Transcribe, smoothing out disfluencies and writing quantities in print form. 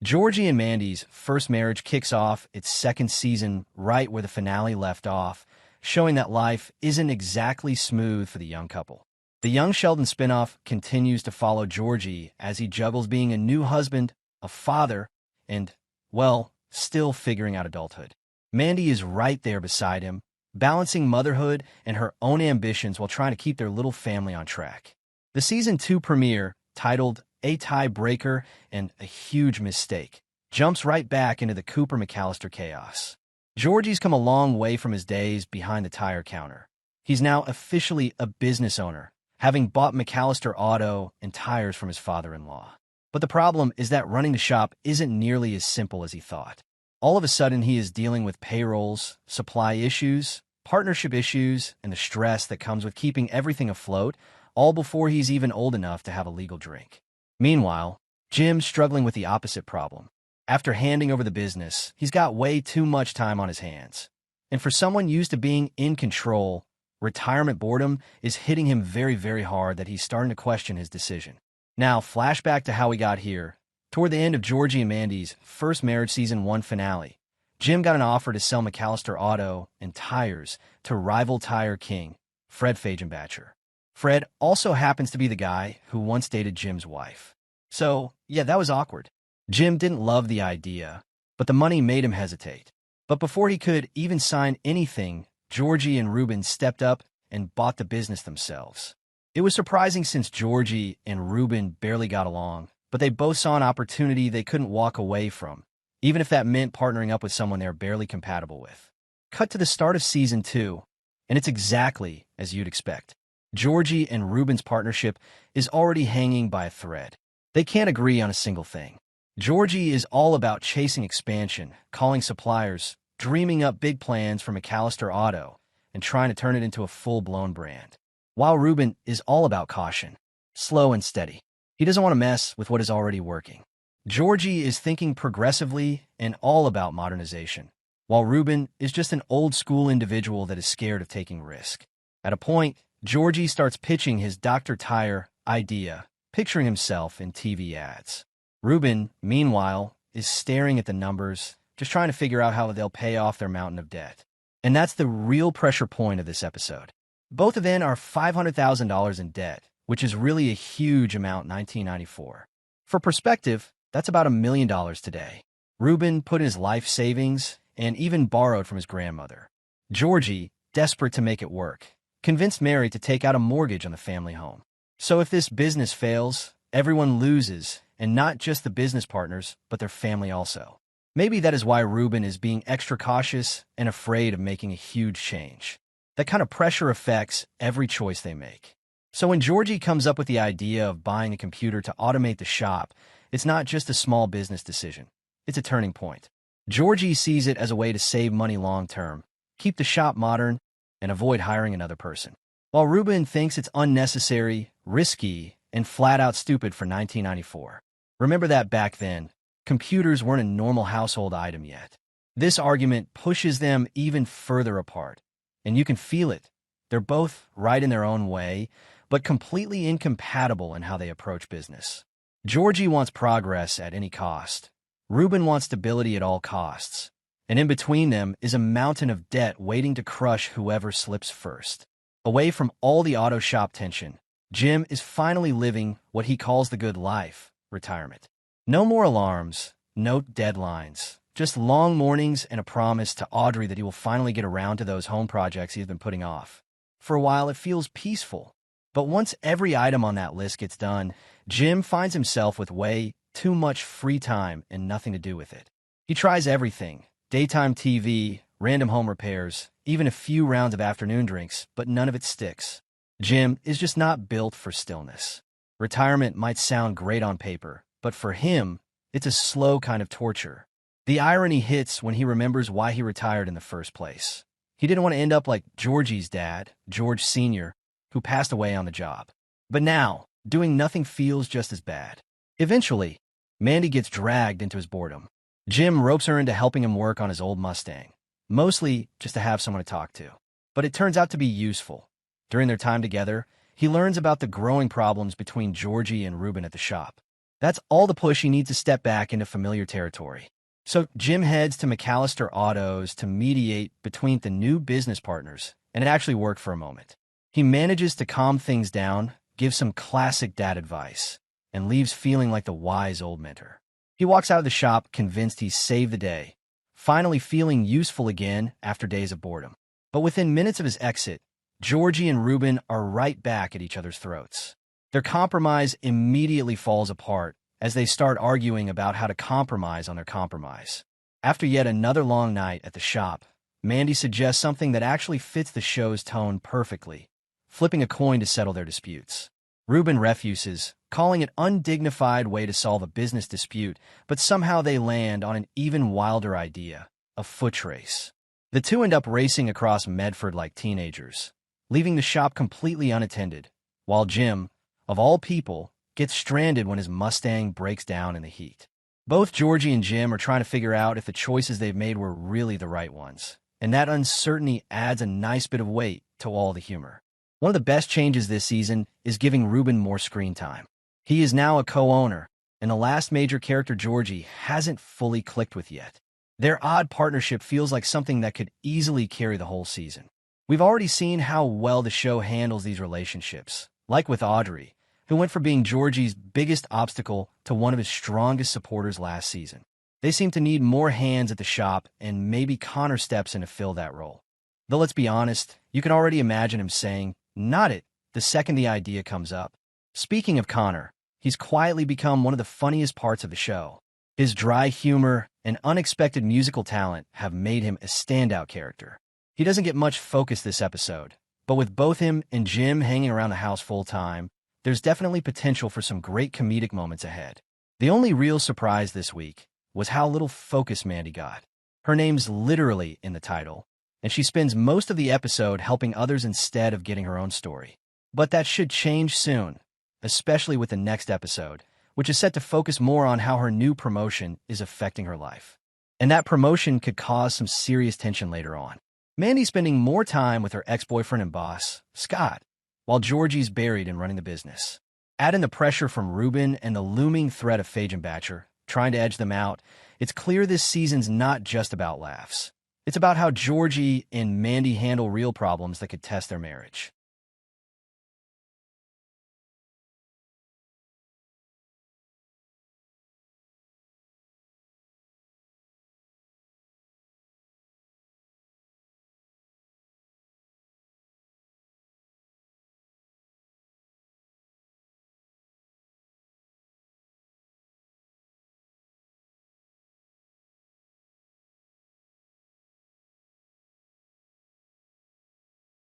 Georgie and Mandy's first marriage kicks off its second season right where the finale left off, showing that life isn't exactly smooth for the young couple. The Young Sheldon spinoff continues to follow Georgie as he juggles being a new husband, a father, and, well, still figuring out adulthood. Mandy is right there beside him, balancing motherhood and her own ambitions while trying to keep their little family on track. The Season 2 premiere, titled A Tiebreaker and a Huge Mistake, jumps right back into the Cooper-McAllister chaos. Georgie's come a long way from his days behind the tire counter. He's now officially a business owner, having bought McAllister Auto and tires from his father-in-law. But the problem is that running the shop isn't nearly as simple as he thought. All of a sudden, he is dealing with payrolls, supply issues, partnership issues, and the stress that comes with keeping everything afloat, all before he's even old enough to have a legal drink. Meanwhile, Jim's struggling with the opposite problem. After handing over the business, he's got way too much time on his hands. And for someone used to being in control, retirement boredom is hitting him very, very hard that he's starting to question his decision. Now, flashback to how we got here. Toward the end of Georgie and Mandy's first marriage Season 1 finale, Jim got an offer to sell McAllister Auto and tires to rival tire king, Fred Fagenbacher. Fred also happens to be the guy who once dated Jim's wife. So, yeah, that was awkward. Jim didn't love the idea, but the money made him hesitate. But before he could even sign anything, Georgie and Reuben stepped up and bought the business themselves. It was surprising since Georgie and Reuben barely got along, but they both saw an opportunity they couldn't walk away from, even if that meant partnering up with someone they're barely compatible with. Cut to the start of Season 2, and it's exactly as you'd expect. Georgie and Reuben's partnership is already hanging by a thread. They can't agree on a single thing. Georgie is all about chasing expansion, calling suppliers, dreaming up big plans for McAllister Auto, and trying to turn it into a full-blown brand. While Reuben is all about caution, slow and steady. He doesn't want to mess with what is already working. Georgie is thinking progressively and all about modernization, while Reuben is just an old-school individual that is scared of taking risk. At a point, Georgie starts pitching his Dr. Tire idea, picturing himself in TV ads. Reuben, meanwhile, is staring at the numbers, just trying to figure out how they'll pay off their mountain of debt. And that's the real pressure point of this episode. Both of them are $500,000 in debt, which is really a huge amount in 1994. For perspective, that's about $1 million today. Reuben put in his life savings and even borrowed from his grandmother. Georgie, desperate to make it work, convinced Mary to take out a mortgage on the family home. So if this business fails, everyone loses, and not just the business partners, but their family also. Maybe that is why Reuben is being extra cautious and afraid of making a huge change. That kind of pressure affects every choice they make. So when Georgie comes up with the idea of buying a computer to automate the shop, it's not just a small business decision. It's a turning point. Georgie sees it as a way to save money long-term, keep the shop modern, and avoid hiring another person. While Reuben thinks it's unnecessary, risky, and flat-out stupid for 1994. Remember that back then, computers weren't a normal household item yet. This argument pushes them even further apart, and you can feel it. They're both right in their own way, but completely incompatible in how they approach business. Georgie wants progress at any cost. Reuben wants stability at all costs. And in between them is a mountain of debt waiting to crush whoever slips first. Away from all the auto shop tension, Jim is finally living what he calls the good life, retirement. No more alarms, no deadlines, just long mornings and a promise to Audrey that he will finally get around to those home projects he has been putting off. For a while, it feels peaceful. But once every item on that list gets done, Jim finds himself with way too much free time and nothing to do with it. He tries everything: daytime TV, random home repairs, even a few rounds of afternoon drinks, but none of it sticks. Jim is just not built for stillness. Retirement might sound great on paper, but for him, it's a slow kind of torture. The irony hits when he remembers why he retired in the first place. He didn't want to end up like Georgie's dad, George Sr., who passed away on the job. But now, doing nothing feels just as bad. Eventually, Mandy gets dragged into his boredom. Jim ropes her into helping him work on his old Mustang, mostly just to have someone to talk to. But it turns out to be useful. During their time together, he learns about the growing problems between Georgie and Reuben at the shop. That's all the push he needs to step back into familiar territory. So Jim heads to McAllister Autos to mediate between the new business partners, and it actually worked for a moment. He manages to calm things down, gives some classic dad advice, and leaves feeling like the wise old mentor. He walks out of the shop convinced he's saved the day, finally feeling useful again after days of boredom. But within minutes of his exit, Georgie and Reuben are right back at each other's throats. Their compromise immediately falls apart as they start arguing about how to compromise on their compromise. After yet another long night at the shop, Mandy suggests something that actually fits the show's tone perfectly, flipping a coin to settle their disputes. Reuben refuses, calling it an undignified way to solve a business dispute, but somehow they land on an even wilder idea, a foot race. The two end up racing across Medford like teenagers, leaving the shop completely unattended, while Jim, of all people, gets stranded when his Mustang breaks down in the heat. Both Georgie and Jim are trying to figure out if the choices they've made were really the right ones, and that uncertainty adds a nice bit of weight to all the humor. One of the best changes this season is giving Reuben more screen time. He is now a co-owner, and the last major character Georgie hasn't fully clicked with yet. Their odd partnership feels like something that could easily carry the whole season. We've already seen how well the show handles these relationships, like with Audrey, who went from being Georgie's biggest obstacle to one of his strongest supporters last season. They seem to need more hands at the shop, and maybe Connor steps in to fill that role. Though let's be honest, you can already imagine him saying, "Not it," the second the idea comes up. Speaking of Connor, he's quietly become one of the funniest parts of the show. His dry humor and unexpected musical talent have made him a standout character. He doesn't get much focus this episode, but with both him and Jim hanging around the house full-time, there's definitely potential for some great comedic moments ahead. The only real surprise this week was how little focus Mandy got. Her name's literally in the title, and she spends most of the episode helping others instead of getting her own story. But that should change soon, especially with the next episode, which is set to focus more on how her new promotion is affecting her life. And that promotion could cause some serious tension later on. Mandy's spending more time with her ex-boyfriend and boss, Scott, while Georgie's buried in running the business. Add in the pressure from Reuben and the looming threat of Fagenbacher trying to edge them out, it's clear this season's not just about laughs. It's about how Georgie and Mandy handle real problems that could test their marriage.